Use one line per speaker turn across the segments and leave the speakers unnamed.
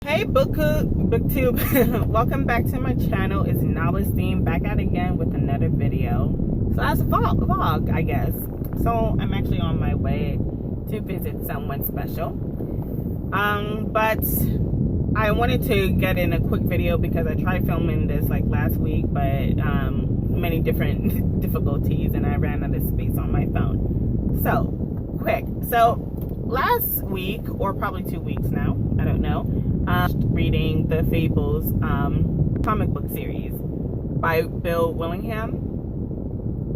Hey booktube welcome back to my channel. It's Nalistine back at again with another video. So that's a vlog, I guess. So I'm actually on my way to visit someone special, but I wanted to get in a quick video because I tried filming this like last week, but many different difficulties and I ran out of space on my phone. So quick, so last week, or probably 2 weeks now, I don't know, reading the Fables comic book series by Willingham,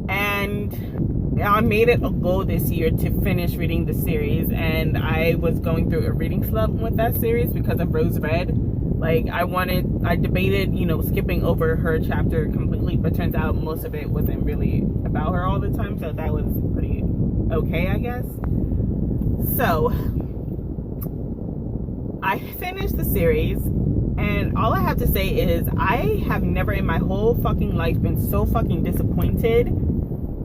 and I made it a goal this year to finish reading the series. And I was going through a reading slump with that series because of Rose Red. Like I debated, skipping over her chapter completely, but turns out most of it wasn't really about her all the time, so that was pretty okay, I guess. So I finished the series, and all I have to say is I have never in my whole fucking life been so fucking disappointed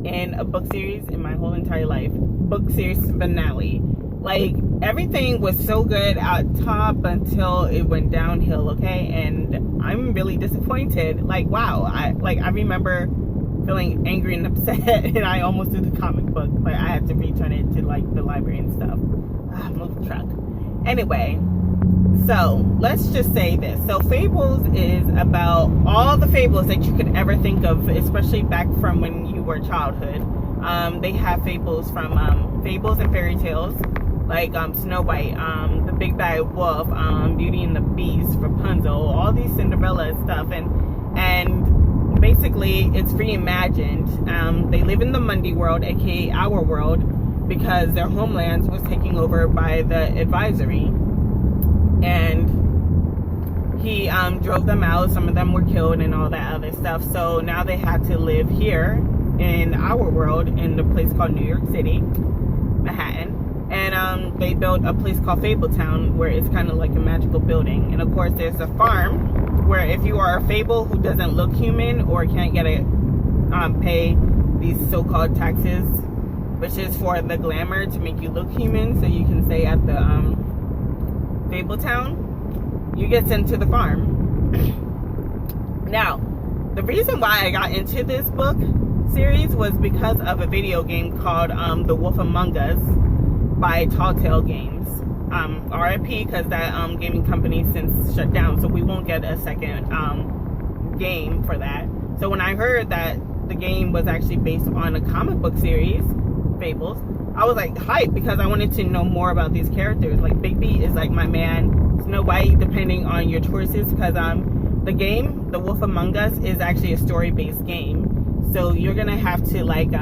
in a book series in my whole entire life. Book series finale. Like, everything was so good at top until it went downhill, okay? And I'm really disappointed. Like, wow. I remember feeling angry and upset, and I almost threw the comic book, but I had to return it to like the library and stuff. Move truck. Anyway, so let's just say this. So Fables is about all the fables that you could ever think of, especially back from when you were childhood. They have fables from fables and fairy tales, like Snow White, the Big Bad Wolf, Beauty and the Beast, Rapunzel, all these Cinderella stuff, and basically it's reimagined. They live in the Mundy world, aka our world, because their homelands was taken over by the advisory, and he drove them out. Some of them were killed and all that other stuff, so now they had to live here in our world in the place called New York City, Manhattan. And they built a place called Fabletown, where it's kind of like a magical building. And of course there's a farm where if you are a fable who doesn't look human or can't get it, pay these so-called taxes, which is for the glamour to make you look human so you can stay at the Fabletown, you get sent to the farm. Now, the reason why I got into this book series was because of a video game called The Wolf Among Us by Tall Tale Games. RIP, because that gaming company since shut down, so we won't get a second game for that. So when I heard that the game was actually based on a comic book series, Fables, I was like hyped because I wanted to know more about these characters. Like Bigby is like my man, Snow White, depending on your choices, because the game, The Wolf Among Us, is actually a story-based game. So you're gonna have to like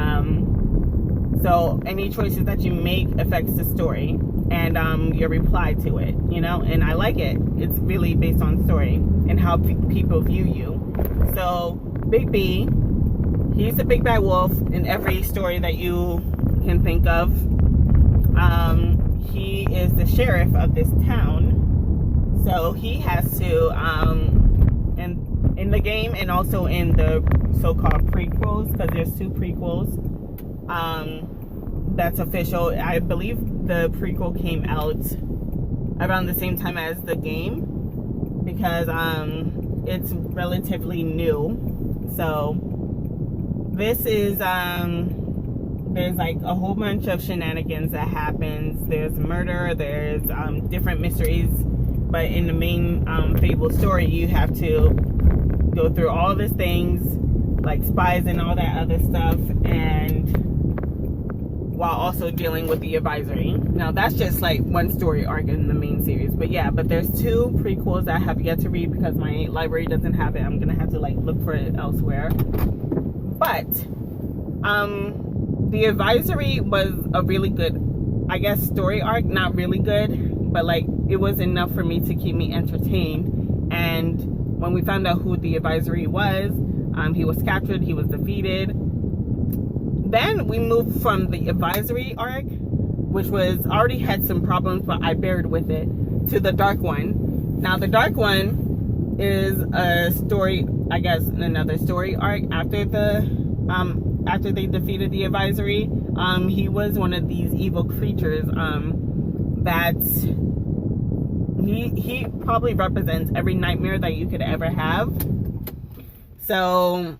so any choices that you make affects the story and your reply to it, and I like it. It's really based on story and how people view you. So Bigby, he's the big bad wolf in every story that you can think of. He is the sheriff of this town, so he has to and in the game and also in the so-called prequels, because there's 2 prequels, that's official. I believe the prequel came out around the same time as the game, because it's relatively new. So this is there's like a whole bunch of shenanigans that happens. There's murder, there's different mysteries, but in the main Fable story you have to go through all these things like spies and all that other stuff, and while also dealing with the advisory. Now that's just like one story arc in the main series, but yeah, but there's 2 prequels that I have yet to read because my library doesn't have it. I'm gonna have to like look for it elsewhere. But the advisory was a really good, I guess, story arc. Not really good, but like it was enough for me to keep me entertained. And when we found out who the advisory was, he was captured, he was defeated. Then we moved from the advisory arc, which was already had some problems, but I bared with it, to the dark one. Now the dark one is a story, I guess, another story arc after after they defeated the advisory. He was one of these evil creatures that he probably represents every nightmare that you could ever have. So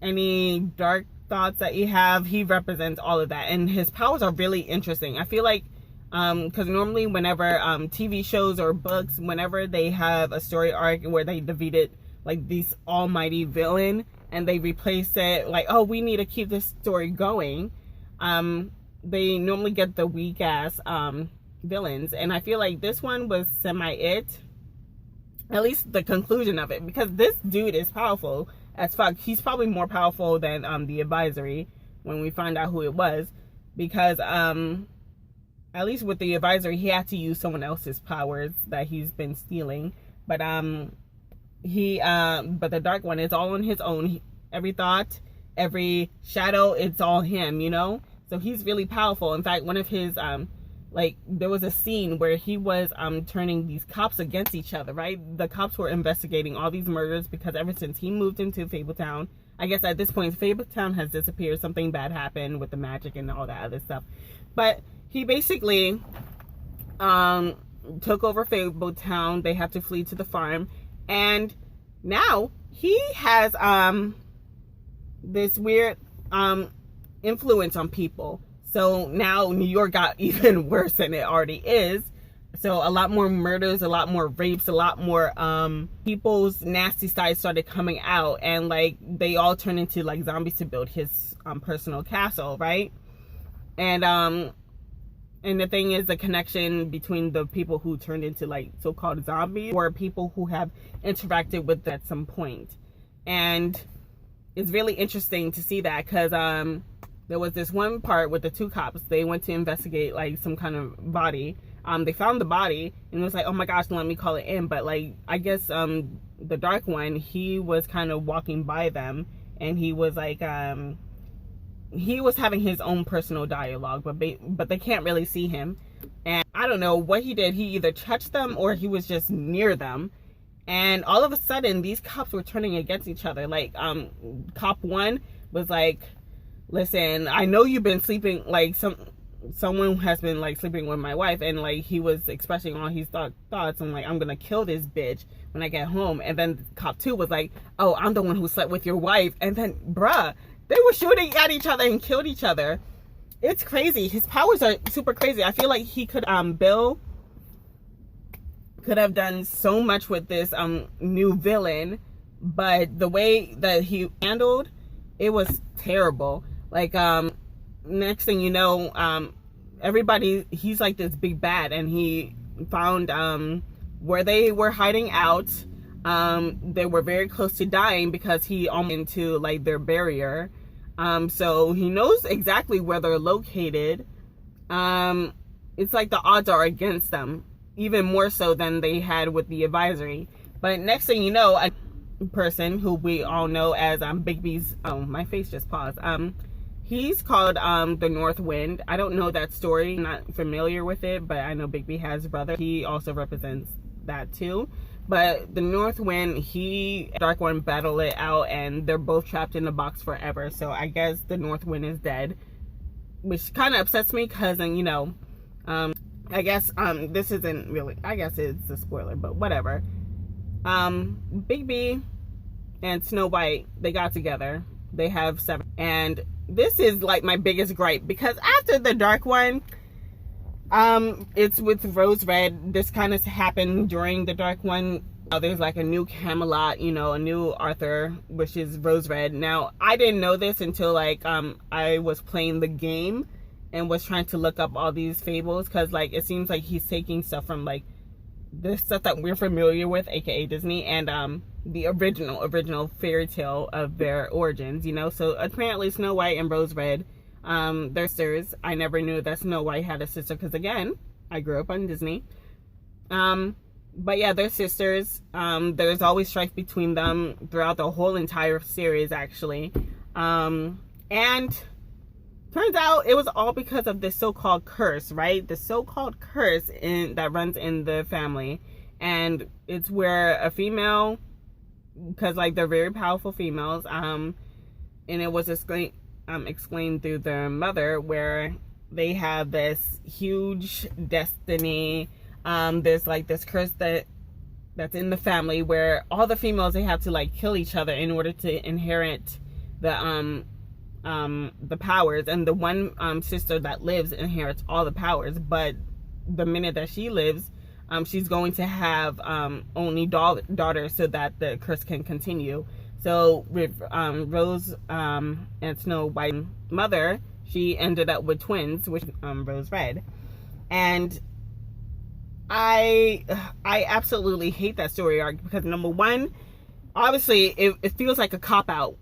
any dark thoughts that you have, he represents all of that, and his powers are really interesting. I feel like because normally whenever TV shows or books, whenever they have a story arc where they defeated like this almighty villain and they replace it, like, oh, we need to keep this story going, they normally get the weak ass villains, and I feel like this one was semi-it, at least the conclusion of it, because this dude is powerful as fuck. He's probably more powerful than the advisory when we find out who it was, because at least with the advisory he had to use someone else's powers that he's been stealing, but but the dark one is all on his own. Every thought, every shadow, it's all him, you know. So he's really powerful. In fact, one of his like, there was a scene where he was turning these cops against each other, right? The cops were investigating all these murders because ever since he moved into Fabletown, I guess at this point Fabletown has disappeared. Something bad happened with the magic and all that other stuff, but he basically took over Fabletown. They had to flee to the farm, and now he has this weird influence on people. So now New York got even worse than it already is. So a lot more murders, a lot more rapes, a lot more people's nasty side started coming out, and like they all turned into like zombies to build his personal castle, right? And the thing is, the connection between the people who turned into like so-called zombies or people who have interacted with at some point. And it's really interesting to see that, because there was this one part with the two cops. They went to investigate like some kind of body. They found the body and it was like, oh my gosh, let me call it in. But like, I guess the dark one, he was kind of walking by them, and he was like he was having his own personal dialogue, but they can't really see him. And I don't know what he did. He either touched them or he was just near them, and all of a sudden these cops were turning against each other. Like cop one was like, listen, I know you've been sleeping, like someone has been like sleeping with my wife, and like he was expressing all his thoughts, and like, I'm gonna kill this bitch when I get home. And then cop two was like, oh, I'm the one who slept with your wife. And then bruh, they were shooting at each other and killed each other. It's crazy. His powers are super crazy. I feel like he could Bill could have done so much with this new villain, but the way that he handled it was terrible. Like next thing you know, everybody, he's like this big bad, and he found where they were hiding out. They were very close to dying because he almost into like their barrier. So he knows exactly where they're located. It's like the odds are against them, even more so than they had with the advisory. But next thing you know, a person who we all know as Bigby's, oh, my face just paused. He's called the North Wind. I don't know that story, not familiar with it, but I know Bigby has a brother. He also represents that too. But the North Wind, Dark One battle it out, and they're both trapped in the box forever. So I guess the North Wind is dead, which kind of upsets me, because, you know, I guess this isn't really, I guess it's a spoiler, but whatever. Bigby and Snow White, they got together. They have 7, and this is like my biggest gripe, because after the Dark One, it's with Rose Red. This kind of happened during the Dark One. There's like a new Camelot, you know, a new Arthur, which is Rose Red. Now, I didn't know this until like I was playing the game and was trying to look up all these fables, because like it seems like he's taking stuff from like the stuff that we're familiar with, aka Disney, and the original fairy tale of their origins, you know. So apparently Snow White and Rose Red, they're sisters. I never knew that Snow White had a sister, because again, I grew up on Disney. But yeah, they're sisters. There's always strife between them throughout the whole entire series, actually. And turns out it was all because of this so-called curse, right? The so-called curse that runs in the family. And it's where a female, because like they're very powerful females, and it was explained through their mother, where they have this huge destiny, There's like this curse that's in the family where all the females, they have to like kill each other in order to inherit the powers, and the one sister that lives inherits all the powers, but the minute that she lives, she's going to have only daughters so that the curse can continue. So with Rose and Snow White's mother, she ended up with twins, which Rose Red. And I absolutely hate that story arc because, number one, obviously it feels like a cop-out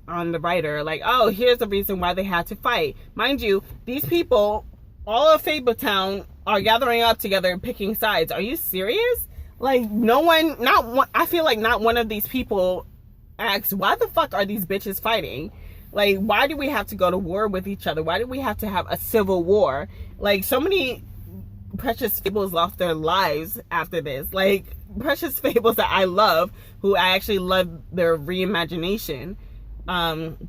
on the writer. Like, oh, here's the reason why they had to fight. Mind you, these people, all of Fabletown, are gathering up together and picking sides. Are you serious? Like, no one, not one, I feel like not one of these people asks, why the fuck are these bitches fighting? Like, why do we have to go to war with each other? Why do we have to have a civil war? Like, so many precious fables lost their lives after this. Like, precious fables that I love, who I actually love their reimagination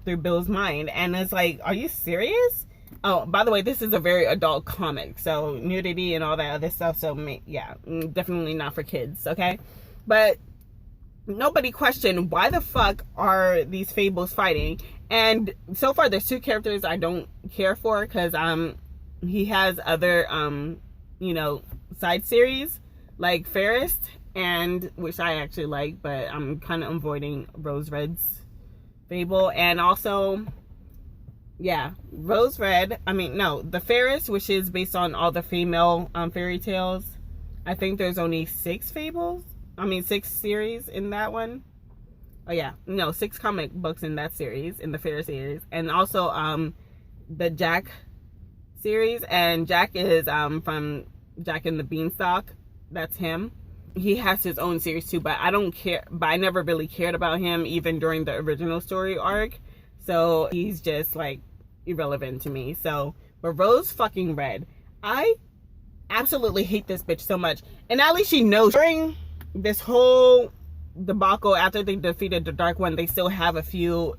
through Bill's mind. And it's like, are you serious? Oh, by the way, this is a very adult comic, so nudity and all that other stuff, so yeah, definitely not for kids, okay? But nobody questioned why the fuck are these fables fighting. And so far there's two characters I don't care for, because he has other you know, side series like Fairest, and which I actually like, but I'm kind of avoiding Rose Red's fable. And also, yeah, Rose Red, the Fairest, which is based on all the female fairy tales. I think there's only 6 series in that one. Oh yeah, no, 6 comic books in that series, in the Fairest series. And also the Jack series, and Jack is from Jack and the Beanstalk. That's him. He has his own series too, but I don't care, but I never really cared about him even during the original story arc, so he's just like irrelevant to me. So, but Rose fucking Red, I absolutely hate this bitch so much. And at least she knows during this whole debacle, after they defeated the Dark One, they still have a few.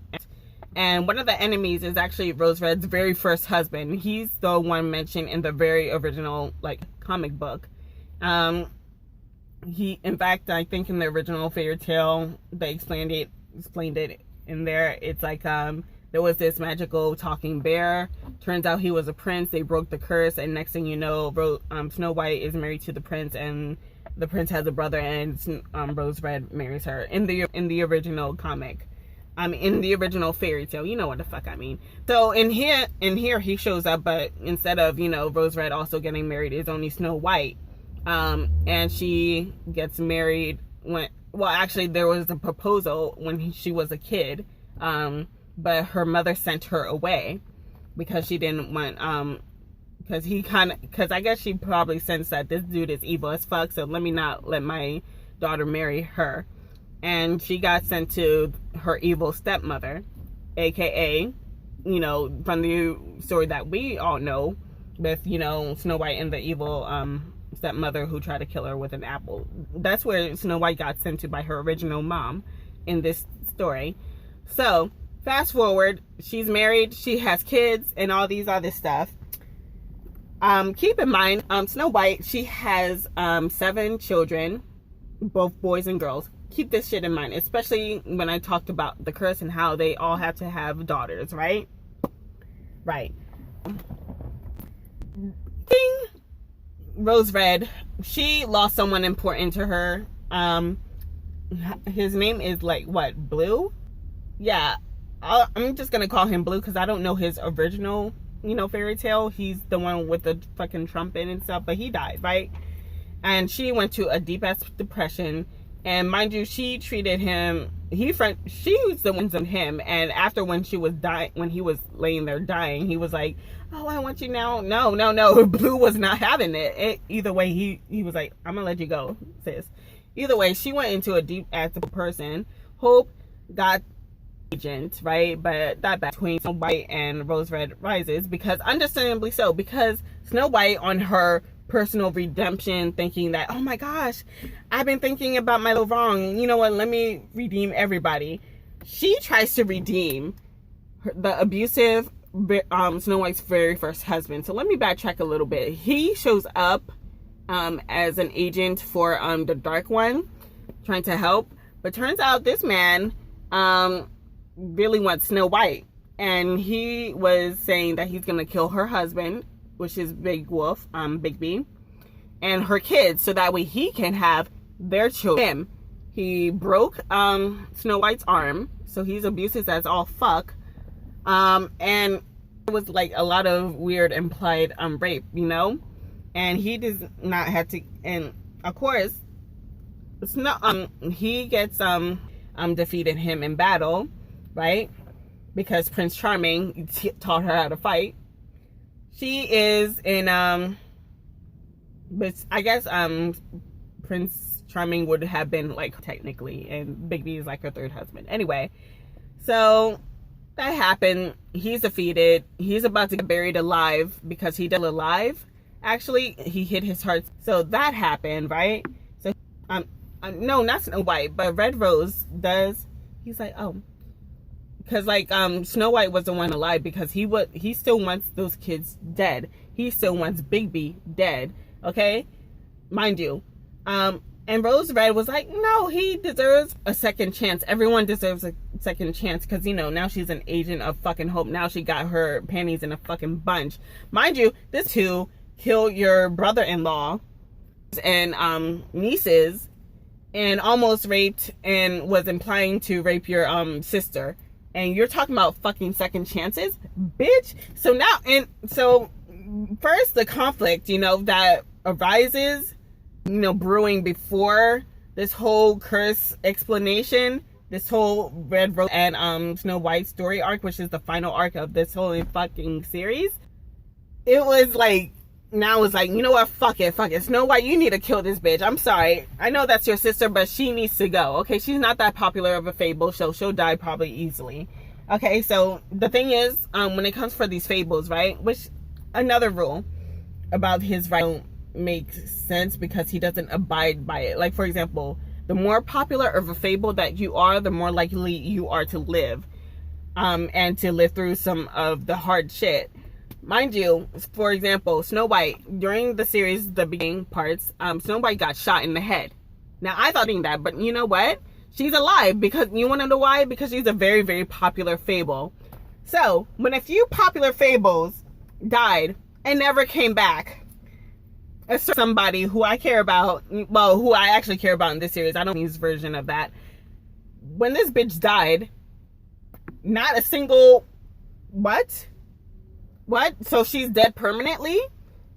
And one of the enemies is actually Rose Red's very first husband. He's the one mentioned in the very original like comic book. He, in fact, I think in the original fairy tale, they explained it in there. It's like there was this magical talking bear. Turns out he was a prince. They broke the curse, and next thing you know, Snow White is married to the prince, and the prince has a brother, and Rose Red marries her in the original comic. In the original fairy tale, you know what the fuck I mean. So in here he shows up, but instead of, you know, Rose Red also getting married, it's only Snow White. And she gets married actually there was a proposal when she was a kid, but her mother sent her away because she didn't want, because I guess she probably sensed that this dude is evil as fuck, so let me not let my daughter marry her. And she got sent to her evil stepmother, aka, you know, from the story that we all know with, you know, Snow White and the evil stepmother who tried to kill her with an apple. That's where Snow White got sent to by her original mom in this story. So fast forward, she's married, she has kids, and all these other stuff. Keep in mind, Snow White, she has 7 children, both boys and girls. Keep this shit in mind, especially when I talked about the curse and how they all have to have daughters, right? Right. King Rose Red, she lost someone important to her. His name is like, what, Blue? Yeah, I'm just gonna call him Blue because I don't know his original, you know, fairy tale. He's the one with the fucking trumpet and stuff, but he died, right? And she went to a deep ass depression. And mind you, she treated him, she was the one on him. And after when he was laying there dying, he was like, oh, I want you now. No. Blue was not having it. Either way, he was like, I'm gonna let you go, sis. Either way, she went into a deep active person. Hope got agent, right? But that between Snow White and Rose Red rises, because understandably so, because Snow White on her personal redemption, thinking that, oh my gosh, I've been thinking about my little wrong, you know what, let me redeem everybody. She tries to redeem the abusive Snow White's very first husband. So let me backtrack a little bit. He shows up as an agent for the Dark One, trying to help. But turns out this man really wants Snow White, and he was saying that he's gonna kill her husband, which is Big Wolf, Bigby, and her kids, so that way he can have their children. He broke Snow White's arm, so he's abusive as all fuck. And it was like a lot of weird implied rape, you know? And he does not have to, and of course, it's not he gets defeated him in battle, right? Because Prince Charming taught her how to fight. She is in but I guess Prince Charming would have been like technically, and Bigby is like her third husband. Anyway, so that happened. He's defeated. He's about to get buried alive because he died alive. Actually, he hit his heart. So that happened, right? So no, not Snow White, but Red Rose does. He's like, oh, because like Snow White was the one alive because he still wants those kids dead. He still wants Bigby dead. Okay, mind you. And Rose Red was like, no, he deserves a second chance. Everyone deserves a second chance because, you know, now she's an agent of fucking hope. Now she got her panties in a fucking bunch. Mind you, this two killed your brother-in-law and nieces and almost raped and was implying to rape your sister. And you're talking about fucking second chances? Bitch. So now, and so first the conflict, you know, that arises, you know, brewing before this whole curse explanation, this whole Red Rose and Snow White story arc, which is the final arc of this whole fucking series. It was like, now it's like, you know what, fuck it. Snow White, you need to kill this bitch. I'm sorry. I know that's your sister, but she needs to go. Okay, she's not that popular of a fable, so she'll die probably easily. Okay, so the thing is, when it comes for these fables, right, which another rule about his right don't make sense because he doesn't abide by it. Like, for example, the more popular of a fable that you are, the more likely you are to live, and to live through some of the hard shit. Mind you, for example, Snow White, during the series, the beginning parts, Snow White got shot in the head. Now, I thought that, but you know what? She's alive because, you want to know why? Because she's a very, very popular fable. So, when a few popular fables died and never came back, somebody who I care about, well, who I actually care about in this series, I don't use version of that. When this bitch died, not a single, what? So she's dead permanently?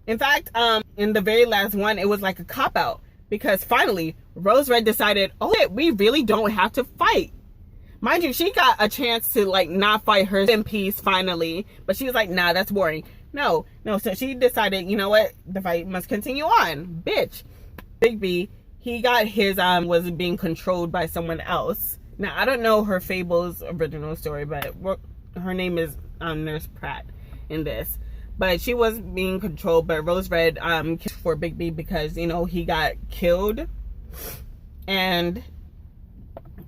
In fact, in the very last one, it was like a cop-out. Because finally, Rose Red decided, oh, we really don't have to fight. Mind you, she got a chance to, like, not fight her in peace finally. But she was like, nah, that's boring. No. So she decided, you know what? The fight must continue on. Bitch. Bigby, he got his, was being controlled by someone else. Now, I don't know her Fables original story, but her name is Nurse Pratt in this. But she was being controlled by Rose Red for Bigby because, you know, he got killed. And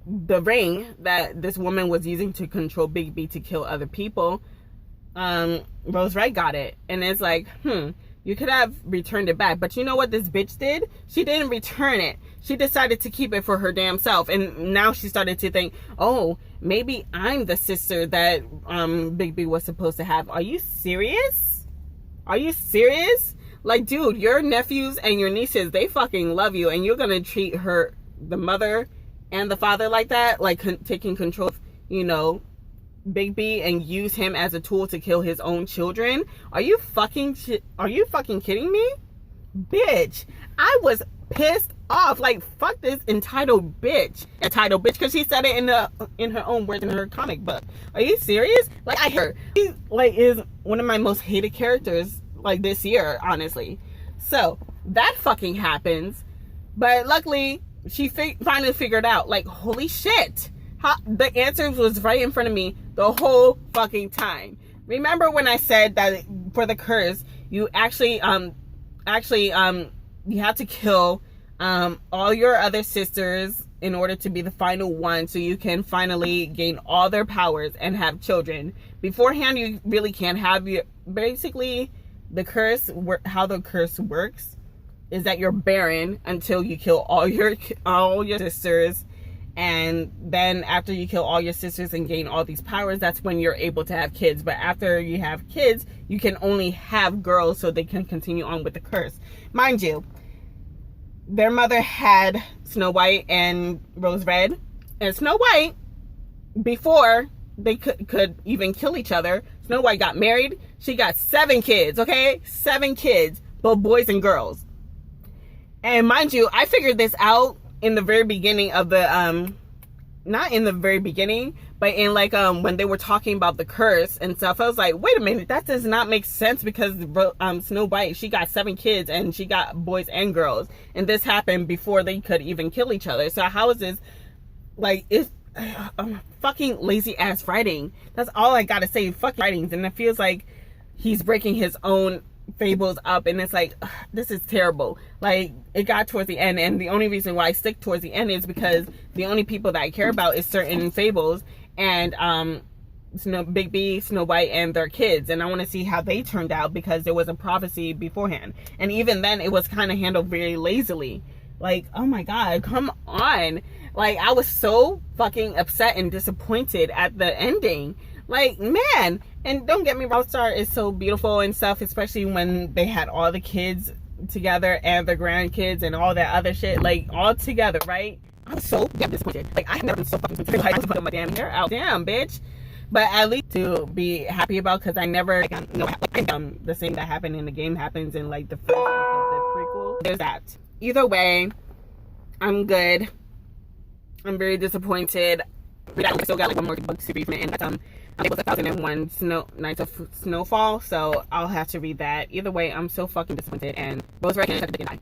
the ring that this woman was using to control Bigby to kill other people, Rose Red got it. And it's like, you could have returned it back. But you know what this bitch did? She didn't return it. She decided to keep it for her damn self. And now she started to think, oh, maybe I'm the sister that Bigby was supposed to have. Are you serious? Are you serious? Like, dude, your nephews and your nieces, they fucking love you. And you're going to treat her, the mother and the father, like that? Like, taking control of, you know, Bigby and use him as a tool to kill his own children? Are you fucking kidding me? Bitch, I was pissed off. Like, fuck this entitled bitch. Because she said it in her own words in her comic book. Are you serious? Like, I heard she, like, is one of my most hated characters, like, this year, honestly. So that fucking happens, but luckily she finally figured out, like, holy shit, the answer was right in front of me the whole fucking time. Remember when I said that for the curse, you actually you have to kill all your other sisters in order to be the final one, so you can finally gain all their powers and have children. Beforehand, you really can't have your, basically the curse, how the curse works is that you're barren until you kill all your sisters, and then after you kill all your sisters and gain all these powers, that's when you're able to have kids. But after you have kids, you can only have girls so they can continue on with the curse. Mind you, their mother had Snow White and Rose Red, and Snow White, before they could even kill each other, Snow White got married. She got 7 kids, okay? 7 kids, both boys and girls. And mind you, I figured this out in the very beginning of the, not in the very beginning, but in like, when they were talking about the curse and stuff. I was like, wait a minute, that does not make sense, because Snow White, she got 7 kids and she got boys and girls. And this happened before they could even kill each other. So how is this, like, it's fucking lazy ass writing. That's all I gotta say. Fucking writings. And it feels like he's breaking his own Fables up, and it's like, ugh, this is terrible. Like, it got towards the end, and the only reason why I stick towards the end is because the only people that I care about is certain Fables and Big B, Snow White, and their kids, and I want to see how they turned out, because there was a prophecy beforehand, and even then it was kind of handled very lazily. Like, oh my god, come on. Like, I was so fucking upset and disappointed at the ending. Like, man. And don't get me wrong, Star is so beautiful and stuff, especially when they had all the kids together and the grandkids and all that other shit, like, all together, right? I was so damn disappointed. Like, I have never been so fucking disappointed. Like, I was putting my damn hair out. Damn, bitch. But at least to be happy about, because I never, like, the same that happened in the game happens in, like, the first, the prequel. There's that. Either way, I'm good. I'm very disappointed. But I still got like one more book series from it, and that's I think it was 1001 Nights of Snowfall, so I'll have to read that. Either way, I'm so fucking disappointed, and Rose Red can't die.